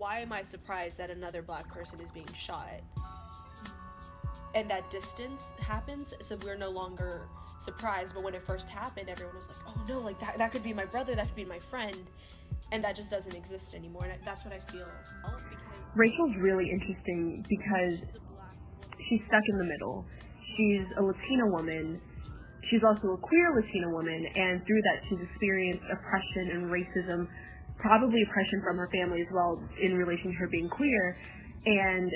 why am I surprised that another black person is being shot? And that distance happens, so we're no longer surprised. But when it first happened, everyone was like, oh no, like that could be my brother, that could be my friend. And that just doesn't exist anymore. And that's what I feel. Rachel's really interesting because she's stuck in the middle. She's a Latina woman. She's also a queer Latina woman. And through that, she's experienced oppression and racism, probably oppression from her family as well in relation to her being queer. And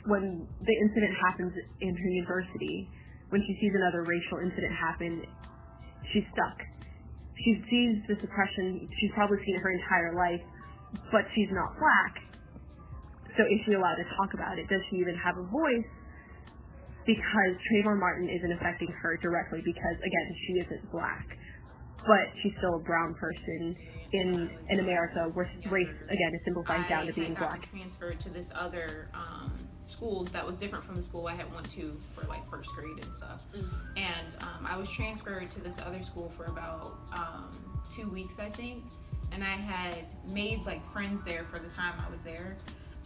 when the incident happens in her university, when she sees another racial incident happen, she's stuck. She sees this oppression, she's probably seen it her entire life, but she's not black. So is she allowed to talk about it? Does she even have a voice? Because Trayvon Martin isn't affecting her directly because, again, she isn't black. But she's still a brown person in America where race, again, is simplified down to being black. I transferred to this other school that was different from the school I had went to for like first grade and stuff. And I was transferred to this other school for about 2 weeks, I think. And I had made like friends there for the time I was there.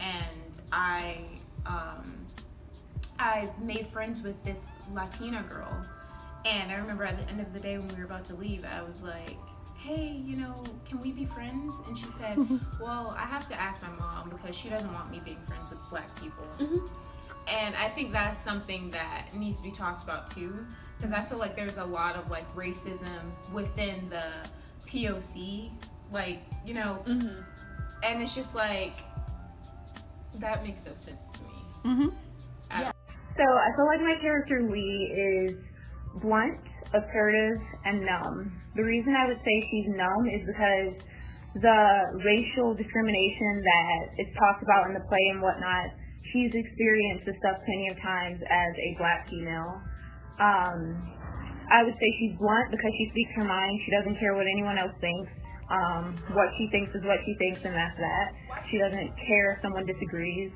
And I made friends with this Latina girl. And I remember at the end of the day when we were about to leave, I was like, hey, you know, can we be friends? And she said, well, I have to ask my mom because she doesn't want me being friends with black people. And I think that's something that needs to be talked about too, because I feel like there's a lot of like racism within the POC, like, you know, and it's just like, that makes no sense to me. So I feel like my character Leigh is blunt, assertive, and numb. The reason I would say she's numb is because the racial discrimination that is talked about in the play and whatnot, she's experienced this stuff plenty of times as a black female. I would say she's blunt because she speaks her mind. She doesn't care what anyone else thinks. What she thinks is what she thinks, and that's that. She doesn't care if someone disagrees.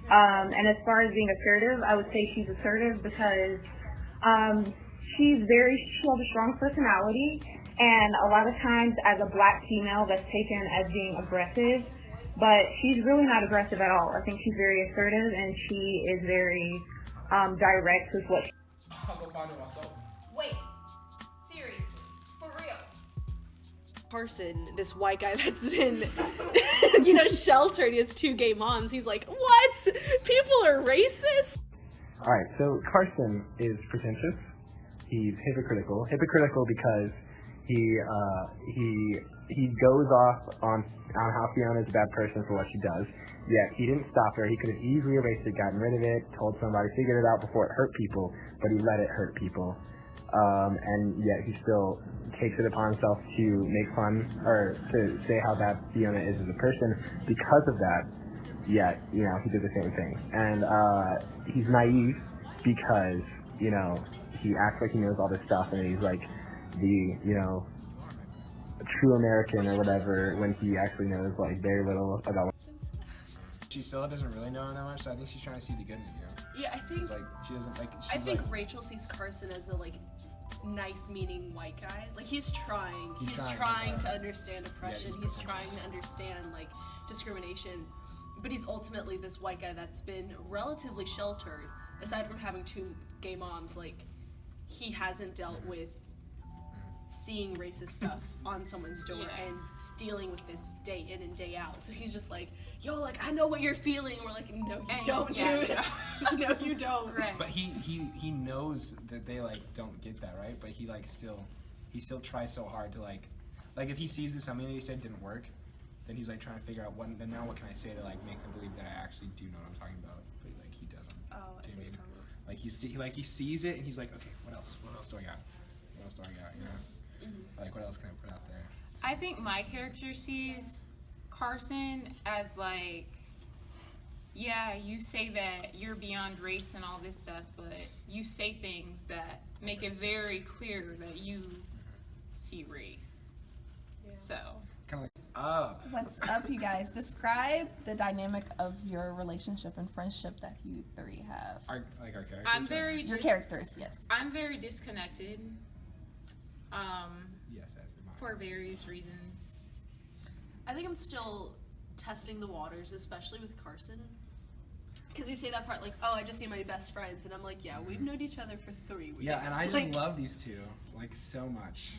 And as far as being assertive, I would say she's assertive because she has a strong personality, and a lot of times as a black female that's taken as being aggressive, but she's really not aggressive at all. I think she's very assertive, and she is very direct with what I'll go find it myself. Wait, seriously, for real? Carson, this white guy that's been, sheltered, he has 2 gay moms. He's like, what? People are racist? Alright, so Carson is pretentious. He's hypocritical. Hypocritical because he goes off on how Fiona's a bad person for what she does, yet he didn't stop her. He could have easily erased it, gotten rid of it, told somebody, figured it out before it hurt people, but he let it hurt people. And yet he still takes it upon himself to make fun, or to say how bad Fiona is as a person because of that, yet, he did the same thing. And he's naive because, he acts like he knows all this stuff, and he's like the, true American or whatever, when he actually knows like very little about. She still doesn't really know that much, so I think she's trying to see the good in you. Yeah, I think. Like she doesn't like. I think Rachel sees Carson as a nice meaning white guy. Like he's trying. He's trying to understand oppression. Yeah, he's trying to understand discrimination. But he's ultimately this white guy that's been relatively sheltered. Aside from having 2 gay moms, he hasn't dealt with seeing racist stuff on someone's door and dealing with this day in and day out. So he's just like, yo, I know what you're feeling. We're like, no, you don't, dude. No, you don't. Right. But he knows that they don't get that, right? But he still tries so hard to if he sees that something that he said didn't work, then he's trying to figure out what can I say to make them believe that I actually do know what I'm talking about. But he doesn't. Oh, I see what you're talking about. He sees it and he's like, okay, what else? What else do I got? What else do I got? What else can I put out there? I think my character sees Carson as yeah, you say that you're beyond race and all this stuff, but you say things that make it very clear that you see race. Yeah. So. Kind of up. What's up, you guys? Describe the dynamic of your relationship and friendship that you 3 have. Our characters. Your characters, yes. I'm very disconnected. Yes, as am I. For various reasons. I think I'm still testing the waters, especially with Carson. Because you say that part like, oh, I just see my best friends, and I'm like, yeah, we've known each other for 3 weeks. Yeah, and I just like, love these two like so much.